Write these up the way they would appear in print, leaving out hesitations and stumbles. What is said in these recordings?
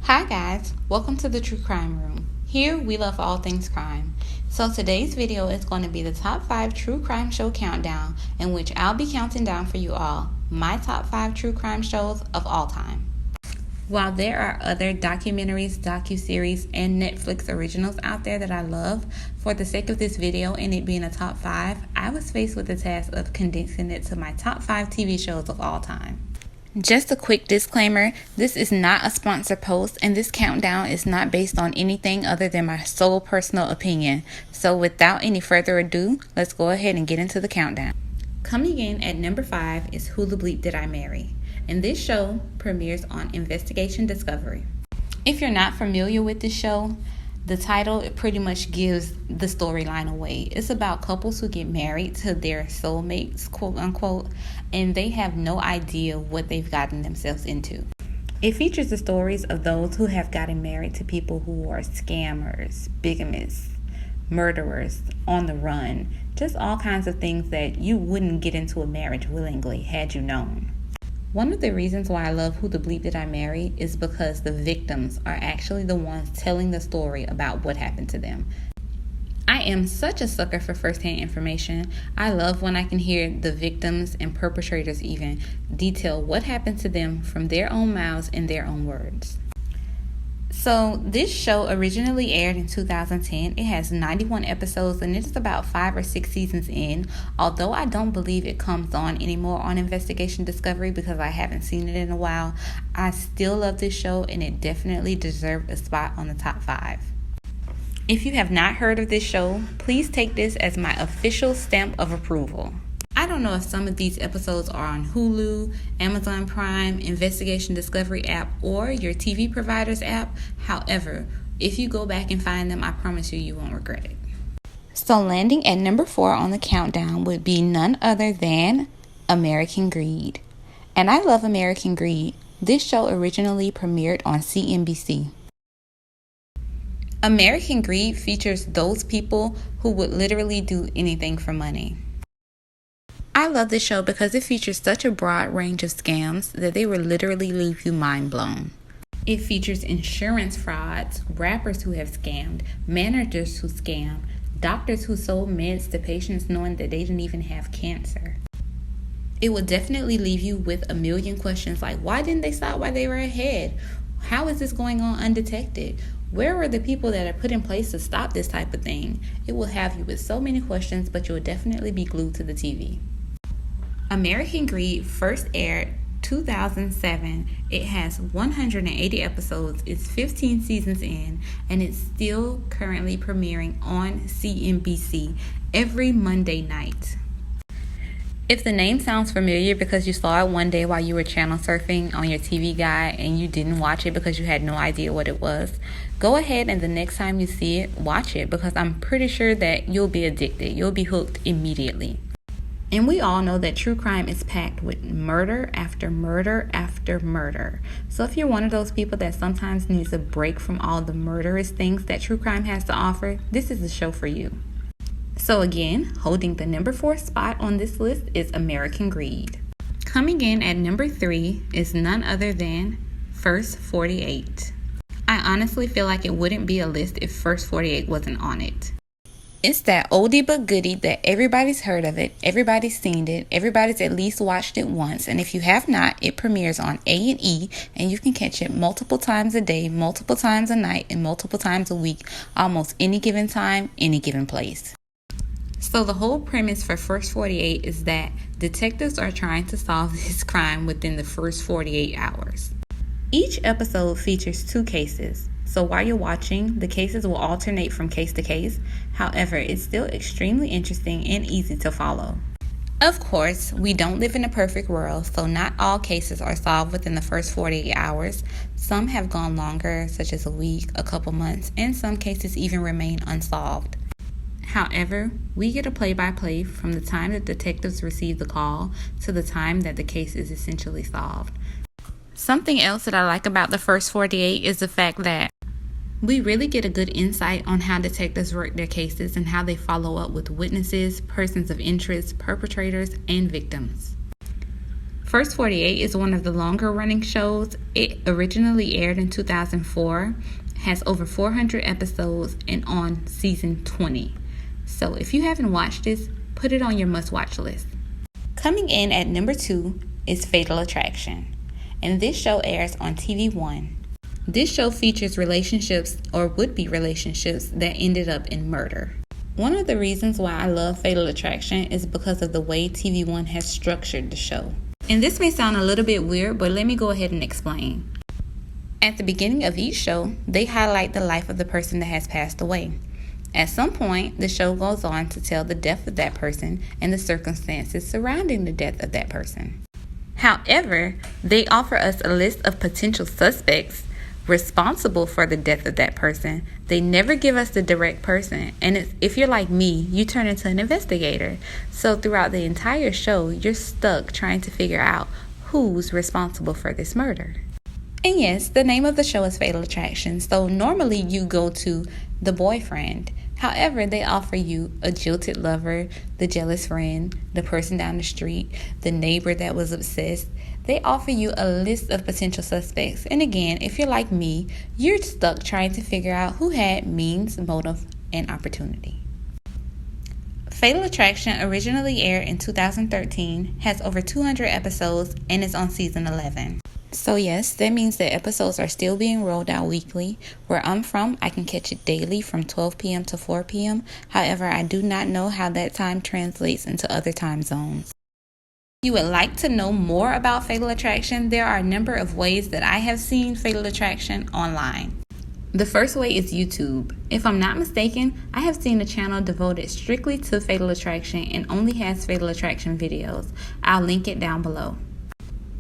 Hi guys, welcome to the True Crime Room. Here we love all things crime. So today's video is going to be the top 5 true crime show countdown, in which I'll be counting down for you all my top 5 true crime shows of all time. While there are other documentaries, docuseries, and Netflix originals out there that I love, for the sake of this video and it being a top 5, I was faced with the task of condensing it to my top 5 TV shows of all time. Just a quick disclaimer, this is not a sponsored post and this countdown is not based on anything other than my sole personal opinion. So without any further ado, let's go ahead and get into the countdown. Coming in at number 5 is Who the Bleep Did I Marry? And this show premieres on Investigation Discovery. If you're not familiar with this show, the title pretty much gives the storyline away. It's about couples who get married to their soulmates, quote unquote, and they have no idea what they've gotten themselves into. It features the stories of those who have gotten married to people who are scammers, bigamists, murderers, on the run, just all kinds of things that you wouldn't get into a marriage willingly had you known. One of the reasons why I love Who the Bleep Did I Marry is because the victims are actually the ones telling the story about what happened to them. I am such a sucker for first-hand information. I love when I can hear the victims and perpetrators even detail what happened to them from their own mouths in their own words. So this show originally aired in 2010. It has 91 episodes and it is about 5 or 6 seasons in. Although I don't believe it comes on anymore on Investigation Discovery because I haven't seen it in a while, I still love this show and it definitely deserved a spot on the top 5. If you have not heard of this show, please take this as my official stamp of approval. I don't know if some of these episodes are on Hulu, Amazon Prime, Investigation Discovery app, or your TV provider's app. However, if you go back and find them, I promise you won't regret it. So landing at number 4 on the countdown would be none other than American Greed. And I love American Greed. This show originally premiered on CNBC. American Greed features those people who would literally do anything for money. I love this show because it features such a broad range of scams that they will literally leave you mind blown. It features insurance frauds, rappers who have scammed, managers who scam, doctors who sold meds to patients knowing that they didn't even have cancer. It will definitely leave you with a million questions like, why didn't they stop while they were ahead? How is this going on undetected? Where were the people that are put in place to stop this type of thing? It will have you with so many questions, but you will definitely be glued to the TV. American Greed first aired 2007. It has 180 episodes, it's 15 seasons in, and it's still currently premiering on CNBC every Monday night. If the name sounds familiar because you saw it one day while you were channel surfing on your TV guide and you didn't watch it because you had no idea what it was, go ahead and the next time you see it, watch it because I'm pretty sure that you'll be addicted. You'll be hooked immediately. And we all know that true crime is packed with murder after murder after murder. So if you're one of those people that sometimes needs a break from all the murderous things that true crime has to offer, this is the show for you. So again, holding the number 4 spot on this list is American Greed. Coming in at number 3 is none other than First 48. I honestly feel like it wouldn't be a list if First 48 wasn't on it. It's that oldie but goodie that everybody's heard of it, everybody's seen it, everybody's at least watched it once, and if you have not, it premieres on A&E, and you can catch it multiple times a day, multiple times a night, and multiple times a week, almost any given time, any given place. So the whole premise for First 48 is that detectives are trying to solve this crime within the first 48 hours. Each episode features 2 cases. So while you're watching, the cases will alternate from case to case. However, it's still extremely interesting and easy to follow. Of course, we don't live in a perfect world, so not all cases are solved within the first 48 hours. Some have gone longer, such as a week, a couple months, and some cases even remain unsolved. However, we get a play-by-play from the time that detectives receive the call to the time that the case is essentially solved. Something else that I like about the First 48 is the fact that we really get a good insight on how detectives work their cases and how they follow up with witnesses, persons of interest, perpetrators, and victims. First 48 is one of the longer running shows. It originally aired in 2004, has over 400 episodes, and on season 20. So if you haven't watched this, put it on your must-watch list. Coming in at number 2 is Fatal Attraction, and this show airs on TV One. This show features relationships or would-be relationships that ended up in murder. One of the reasons why I love Fatal Attraction is because of the way TV One has structured the show. And this may sound a little bit weird, but let me go ahead and explain. At the beginning of each show, they highlight the life of the person that has passed away. At some point, the show goes on to tell the death of that person and the circumstances surrounding the death of that person. However, they offer us a list of potential suspects responsible for the death of that person. They never give us the direct person, and if you're like me, you turn into an investigator. So throughout the entire show, you're stuck trying to figure out who's responsible for this murder. And yes, the name of the show is Fatal Attraction, so normally you go to the boyfriend. However, they offer you a jilted lover, the jealous friend, the person down the street, the neighbor that was obsessed. They offer you a list of potential suspects. And again, if you're like me, you're stuck trying to figure out who had means, motive, and opportunity. Fatal Attraction originally aired in 2013, has over 200 episodes, and is on season 11. So yes, that means that episodes are still being rolled out weekly. Where I'm from, I can catch it daily from 12 p.m. to 4 p.m. However, I do not know how that time translates into other time zones. If you would like to know more about Fatal Attraction, there are a number of ways that I have seen Fatal Attraction online. The first way is YouTube. If I'm not mistaken, I have seen a channel devoted strictly to Fatal Attraction and only has Fatal Attraction videos. I'll link it down below.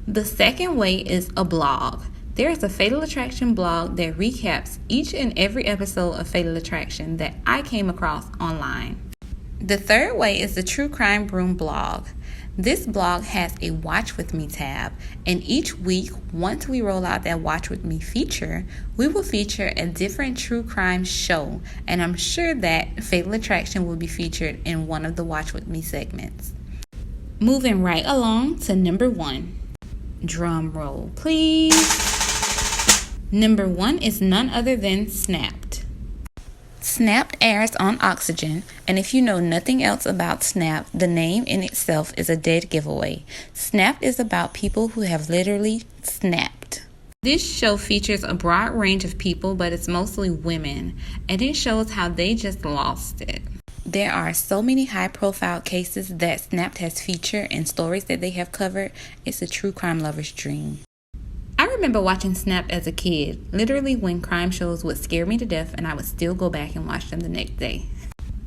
The second way is a blog. There is a Fatal Attraction blog that recaps each and every episode of Fatal Attraction that I came across online. The third way is the True Crime Room blog. This blog has a Watch With Me tab, and each week, once we roll out that Watch With Me feature, we will feature a different true crime show, and I'm sure that Fatal Attraction will be featured in one of the Watch With Me segments. Moving right along to number 1. Drum roll, please. Number 1 is none other than Snapped. Snapped airs on Oxygen, and if you know nothing else about Snapped, the name in itself is a dead giveaway. Snapped is about people who have literally snapped. This show features a broad range of people, but it's mostly women, and it shows how they just lost it. There are so many high-profile cases that Snapped has featured and stories that they have covered. It's a true crime lover's dream. I remember watching Snapped as a kid, literally when crime shows would scare me to death and I would still go back and watch them the next day.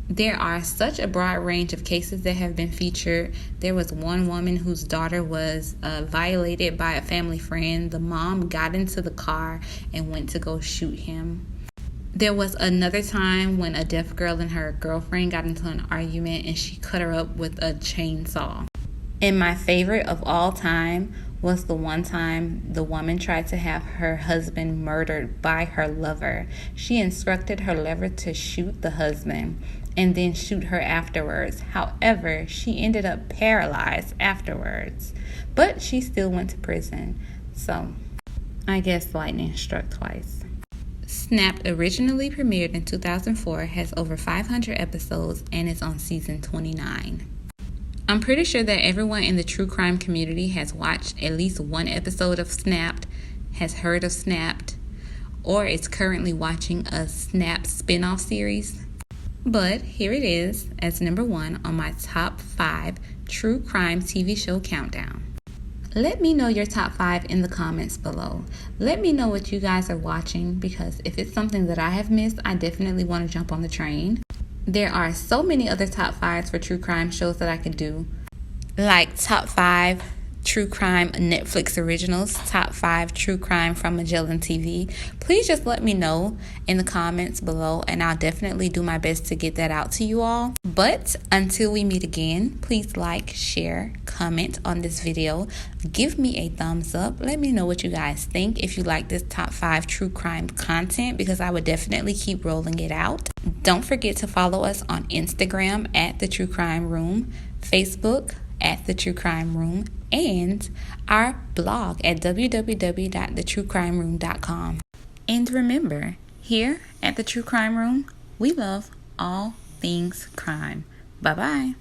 There are such a broad range of cases that have been featured. There was one woman whose daughter was violated by a family friend. The mom got into the car and went to go shoot him. There was another time when a deaf girl and her girlfriend got into an argument and she cut her up with a chainsaw. And my favorite of all time was the one time the woman tried to have her husband murdered by her lover. She instructed her lover to shoot the husband and then shoot her afterwards. However, she ended up paralyzed afterwards, but she still went to prison. So I guess lightning struck twice. Snapped originally premiered in 2004, has over 500 episodes, and is on season 29. I'm pretty sure that everyone in the true crime community has watched at least one episode of Snapped, has heard of Snapped, or is currently watching a Snapped spin-off series. But here it is as number 1 on my top 5 true crime TV show countdown. Let me know your top 5 in the comments below. Let me know what you guys are watching, because if it's something that I have missed, I definitely want to jump on the train. There are so many other top 5s for true crime shows that I could do, like top 5 true crime Netflix originals, top 5 true crime from Magellan TV. Please just let me know in the comments below, and I'll definitely do my best to get that out to you all. But until we meet again, please like, share, comment on this video, give me a thumbs up. Let me know what you guys think if you like this top 5 true crime content, because I would definitely keep rolling it out. Don't forget to follow us on Instagram at The True Crime Room, Facebook at The True Crime Room, and our blog at www.thetruecrimeroom.com. And remember, here at The True Crime Room, we love all things crime. Bye-bye.